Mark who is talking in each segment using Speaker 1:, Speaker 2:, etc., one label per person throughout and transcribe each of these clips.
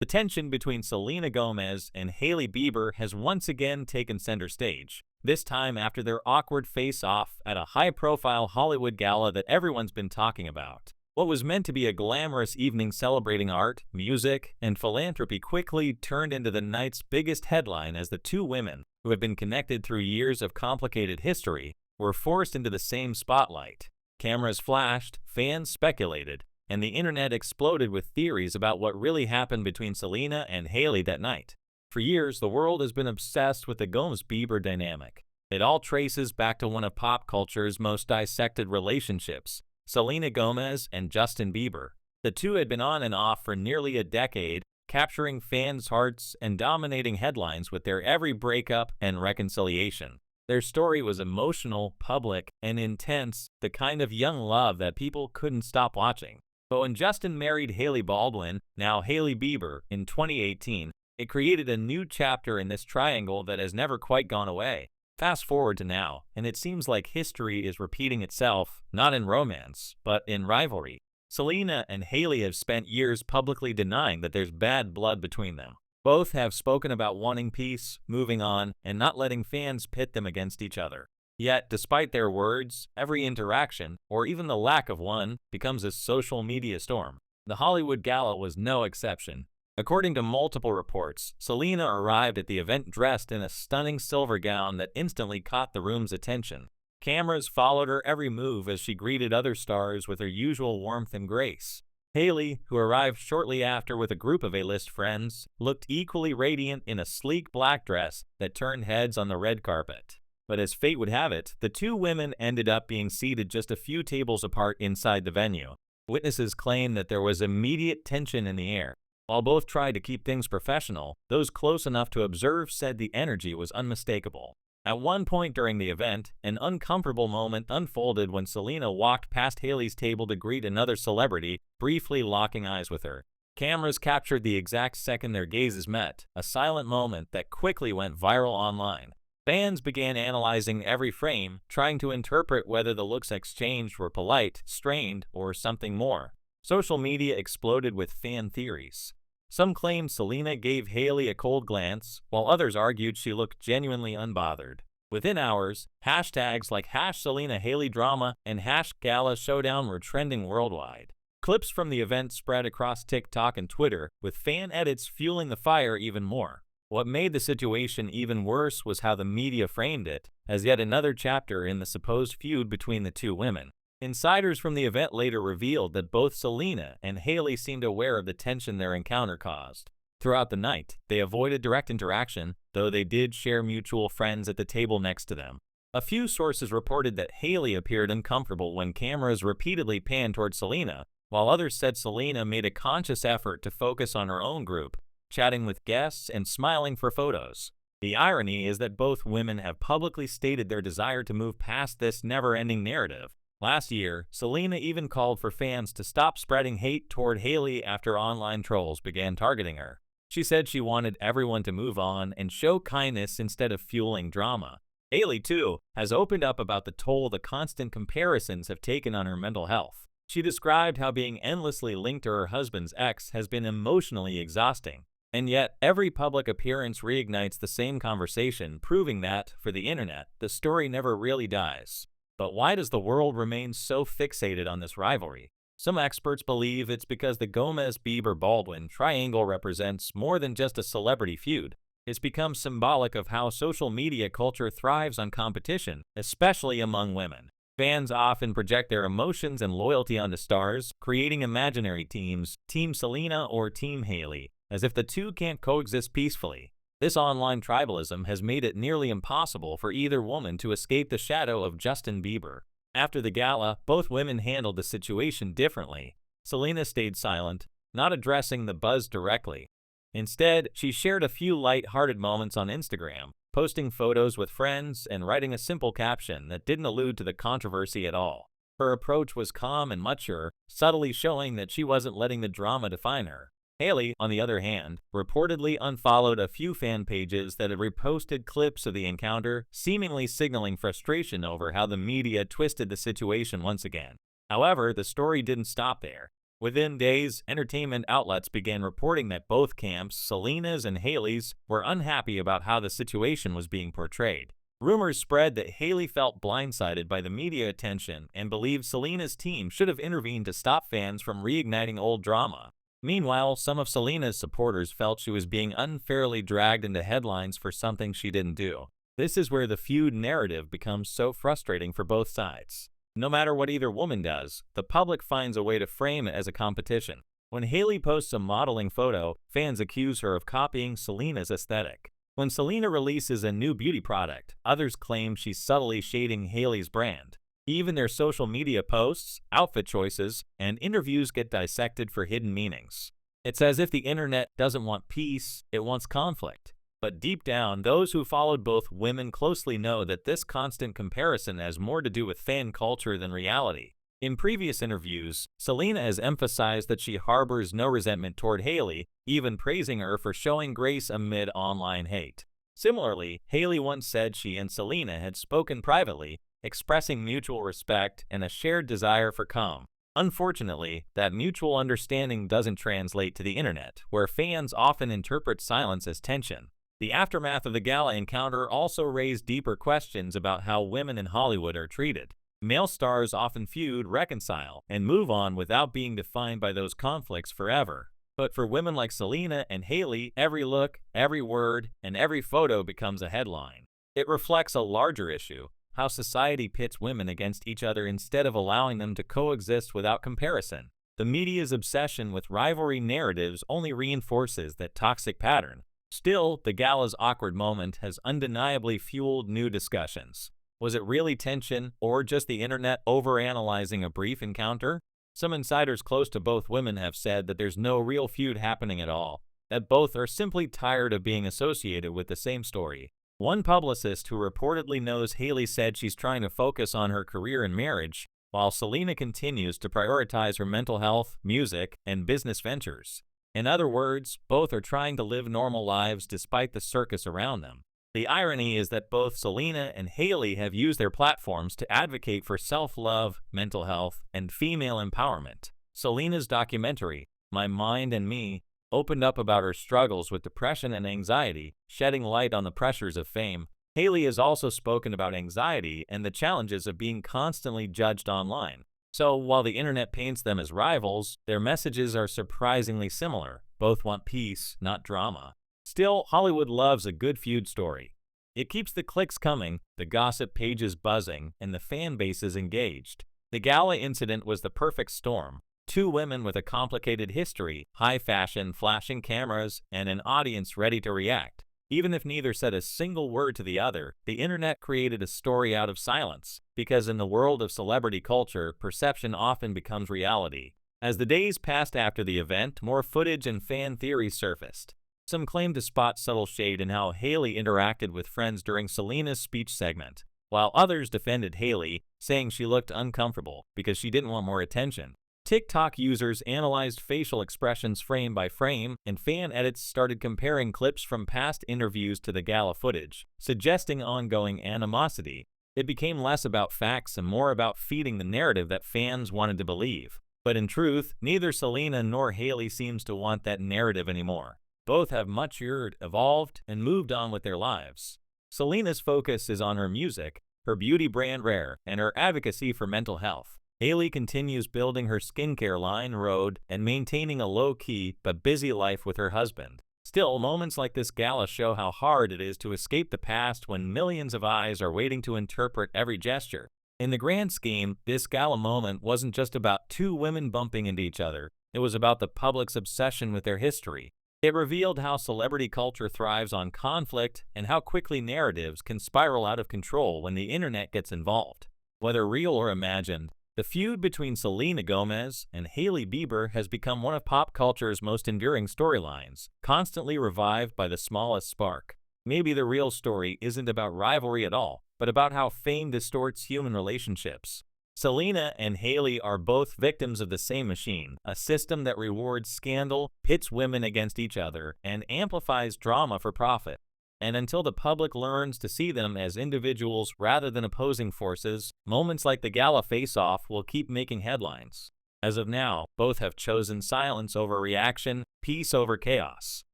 Speaker 1: The tension between Selena Gomez and Hailey Bieber has once again taken center stage, this time after their awkward face-off at a high-profile Hollywood gala that everyone's been talking about. What was meant to be a glamorous evening celebrating art, music, and philanthropy quickly turned into the night's biggest headline as the two women, who have been connected through years of complicated history, were forced into the same spotlight. Cameras flashed, fans speculated, and the internet exploded with theories about what really happened between Selena and Hailey that night. For years, the world has been obsessed with the Gomez-Bieber dynamic. It all traces back to one of pop culture's most dissected relationships, Selena Gomez and Justin Bieber. The two had been on and off for nearly a decade, capturing fans' hearts and dominating headlines with their every breakup and reconciliation. Their story was emotional, public, and intense, the kind of young love that people couldn't stop watching. But when Justin married Hailey Baldwin, now Hailey Bieber, in 2018, it created a new chapter in this triangle that has never quite gone away. Fast forward to now, and it seems like history is repeating itself, not in romance, but in rivalry. Selena and Hailey have spent years publicly denying that there's bad blood between them. Both have spoken about wanting peace, moving on, and not letting fans pit them against each other. Yet, despite their words, every interaction, or even the lack of one, becomes a social media storm. The Hollywood Gala was no exception. According to multiple reports, Selena arrived at the event dressed in a stunning silver gown that instantly caught the room's attention. Cameras followed her every move as she greeted other stars with her usual warmth and grace. Hailey, who arrived shortly after with a group of A-list friends, looked equally radiant in a sleek black dress that turned heads on the red carpet. But as fate would have it, the two women ended up being seated just a few tables apart inside the venue. Witnesses claim that there was immediate tension in the air. While both tried to keep things professional, those close enough to observe said the energy was unmistakable. At one point during the event, an uncomfortable moment unfolded when Selena walked past Hailey's table to greet another celebrity, briefly locking eyes with her. Cameras captured the exact second their gazes met, a silent moment that quickly went viral online. Fans began analyzing every frame, trying to interpret whether the looks exchanged were polite, strained, or something more. Social media exploded with fan theories. Some claimed Selena gave Hailey a cold glance, while others argued she looked genuinely unbothered. Within hours, hashtags like #SelenaHaileyDrama and #GalaShowdown were trending worldwide. Clips from the event spread across TikTok and Twitter, with fan edits fueling the fire even more. What made the situation even worse was how the media framed it, as yet another chapter in the supposed feud between the two women. Insiders from the event later revealed that both Selena and Hailey seemed aware of the tension their encounter caused. Throughout the night, they avoided direct interaction, though they did share mutual friends at the table next to them. A few sources reported that Hailey appeared uncomfortable when cameras repeatedly panned toward Selena, while others said Selena made a conscious effort to focus on her own group, chatting with guests and smiling for photos. The irony is that both women have publicly stated their desire to move past this never-ending narrative. Last year, Selena even called for fans to stop spreading hate toward Hailey after online trolls began targeting her. She said she wanted everyone to move on and show kindness instead of fueling drama. Hailey, too, has opened up about the toll the constant comparisons have taken on her mental health. She described how being endlessly linked to her husband's ex has been emotionally exhausting. And yet, every public appearance reignites the same conversation, proving that, for the internet, the story never really dies. But why does the world remain so fixated on this rivalry? Some experts believe it's because the Gomez-Bieber-Baldwin triangle represents more than just a celebrity feud. It's become symbolic of how social media culture thrives on competition, especially among women. Fans often project their emotions and loyalty onto stars, creating imaginary teams, Team Selena or Team Hailey, as if the two can't coexist peacefully. This online tribalism has made it nearly impossible for either woman to escape the shadow of Justin Bieber. After the gala, both women handled the situation differently. Selena stayed silent, not addressing the buzz directly. Instead, she shared a few light-hearted moments on Instagram, posting photos with friends and writing a simple caption that didn't allude to the controversy at all. Her approach was calm and mature, subtly showing that she wasn't letting the drama define her. Hailey, on the other hand, reportedly unfollowed a few fan pages that had reposted clips of the encounter, seemingly signaling frustration over how the media twisted the situation once again. However, the story didn't stop there. Within days, entertainment outlets began reporting that both camps, Selena's and Hailey's, were unhappy about how the situation was being portrayed. Rumors spread that Hailey felt blindsided by the media attention and believed Selena's team should have intervened to stop fans from reigniting old drama. Meanwhile, some of Selena's supporters felt she was being unfairly dragged into headlines for something she didn't do. This is where the feud narrative becomes so frustrating for both sides. No matter what either woman does, the public finds a way to frame it as a competition. When Hailey posts a modeling photo, fans accuse her of copying Selena's aesthetic. When Selena releases a new beauty product, others claim she's subtly shading Hailey's brand. Even their social media posts, outfit choices, and interviews get dissected for hidden meanings. It's as if the internet doesn't want peace, it wants conflict. But deep down, those who followed both women closely know that this constant comparison has more to do with fan culture than reality. In previous interviews, Selena has emphasized that she harbors no resentment toward Hailey, even praising her for showing grace amid online hate. Similarly, Hailey once said she and Selena had spoken privately, expressing mutual respect and a shared desire for calm. Unfortunately, that mutual understanding doesn't translate to the internet, where fans often interpret silence as tension. The aftermath of the Gala encounter also raised deeper questions about how women in Hollywood are treated. Male stars often feud, reconcile, and move on without being defined by those conflicts forever. But for women like Selena and Hailey, every look, every word, and every photo becomes a headline. It reflects a larger issue: how society pits women against each other instead of allowing them to coexist without comparison. The media's obsession with rivalry narratives only reinforces that toxic pattern. Still, the Gala's awkward moment has undeniably fueled new discussions. Was it really tension, or just the internet overanalyzing a brief encounter? Some insiders close to both women have said that there's no real feud happening at all, that both are simply tired of being associated with the same story. One publicist who reportedly knows Hailey said she's trying to focus on her career and marriage, while Selena continues to prioritize her mental health, music, and business ventures. In other words, both are trying to live normal lives despite the circus around them. The irony is that both Selena and Hailey have used their platforms to advocate for self-love, mental health, and female empowerment. Selena's documentary, My Mind and Me, opened up about her struggles with depression and anxiety, shedding light on the pressures of fame. Hailey has also spoken about anxiety and the challenges of being constantly judged online. So, while the internet paints them as rivals, their messages are surprisingly similar. Both want peace, not drama. Still, Hollywood loves a good feud story. It keeps the clicks coming, the gossip pages buzzing, and the fan bases engaged. The Gala incident was the perfect storm. Two women with a complicated history, high fashion, flashing cameras, and an audience ready to react. Even if neither said a single word to the other, the internet created a story out of silence, because in the world of celebrity culture, perception often becomes reality. As the days passed after the event, more footage and fan theories surfaced. Some claimed to spot subtle shade in how Hailey interacted with friends during Selena's speech segment, while others defended Hailey, saying she looked uncomfortable because she didn't want more attention. TikTok users analyzed facial expressions frame by frame, and fan edits started comparing clips from past interviews to the Gala footage, suggesting ongoing animosity. It became less about facts and more about feeding the narrative that fans wanted to believe. But in truth, neither Selena nor Hailey seems to want that narrative anymore. Both have matured, evolved, and moved on with their lives. Selena's focus is on her music, her beauty brand Rare, and her advocacy for mental health. Hailey continues building her skincare line Rhode and maintaining a low-key but busy life with her husband. Still, moments like this Gala show how hard it is to escape the past when millions of eyes are waiting to interpret every gesture. In the grand scheme, this Gala moment wasn't just about two women bumping into each other. It was about the public's obsession with their history. It revealed how celebrity culture thrives on conflict and how quickly narratives can spiral out of control when the internet gets involved. Whether real or imagined, the feud between Selena Gomez and Hailey Bieber has become one of pop culture's most enduring storylines, constantly revived by the smallest spark. Maybe the real story isn't about rivalry at all, but about how fame distorts human relationships. Selena and Hailey are both victims of the same machine, a system that rewards scandal, pits women against each other, and amplifies drama for profit. And until the public learns to see them as individuals rather than opposing forces, moments like the Gala face-off will keep making headlines. As of now, both have chosen silence over reaction, peace over chaos.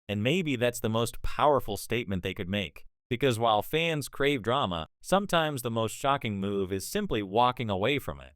Speaker 1: And maybe that's the most powerful statement they could make. Because while fans crave drama, sometimes the most shocking move is simply walking away from it.